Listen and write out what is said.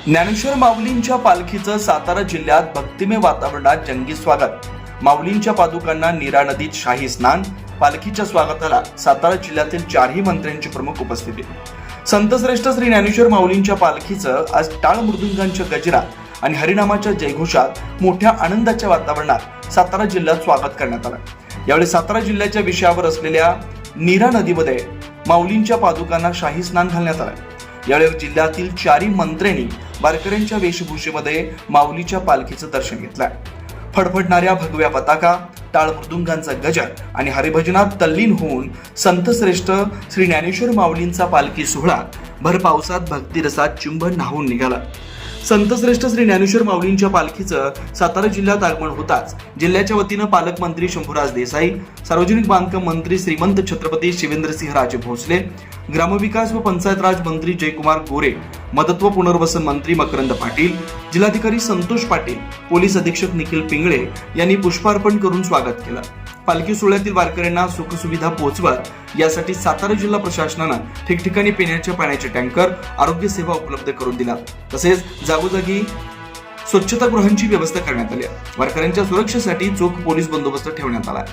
ज्ञानेश्वर माऊलींच्या पालखीचं सातारा जिल्ह्यात भक्तिमय वातावरणात जंगी स्वागत। माऊलींच्या पादुकांना नीरा नदीत शाही स्नान। पालखीच्या स्वागताला सातारा जिल्ह्यातील चारही मंत्र्यांची प्रमुख उपस्थिती। संतश्रेष्ठ श्री ज्ञानेश्वर माऊलींच्या पालखीचं आज टाळ मृदुंगांच्या गजरात आणि हरिनामाच्या जयघोषात मोठ्या आनंदाच्या वातावरणात सातारा जिल्ह्यात स्वागत करण्यात आलं। यावेळी सातारा जिल्ह्याच्या विषयावर असलेल्या नीरा नदीमध्ये माऊलींच्या पादुकांना शाही स्नान घालण्यात आलं। यावेळी जिल्ह्यातील चारही मंत्र्यांनी वारकऱ्यांच्या वेशभूषेमध्ये माऊलीच्या पालखीचं दर्शन घेतलंय। फडफडणाऱ्या भगव्या पताका, टाळ मृदुंगांचा गजर आणि हरिभजनात तल्लीन होऊन संतश्रेष्ठ श्री ज्ञानेश्वर माऊलींचा पालखी सोहळा भर पावसात भक्तिरसात चुंबन न्हावून निघाला। संतश्रेष्ठ श्री ज्ञानेश्वर माऊलींच्या पालखीचं सातारा जिल्ह्यात आगमन होताच जिल्ह्याच्या वतीनं पालकमंत्री शंभूराज देसाई, सार्वजनिक बांधकाम मंत्री श्रीमंत छत्रपती शिवेंद्रसिंह राजे भोसले, ग्रामविकास व पंचायत राज मंत्री जयकुमार गोरे, मदत व पुनर्वसन मंत्री मकरंद पाटील, जिल्हाधिकारी संतोष पाटील, पोलीस अधीक्षक निखिल पिंगळे यांनी पुष्पार्पण करून स्वागत केलं। पालखी सोहळ्यातील वारकऱ्यांना सुखसुविधा पोहोचवत यासाठी सातारा जिल्हा प्रशासनानं ठिकठिकाणी पिण्याच्या पाण्याचे टँकर, आरोग्य सेवा उपलब्ध करून दिल्या। तसेच जागोजागी स्वच्छतागृहांची व्यवस्था करण्यात आली। वारकऱ्यांच्या सुरक्षेसाठी चोख पोलीस बंदोबस्त ठेवण्यात आला।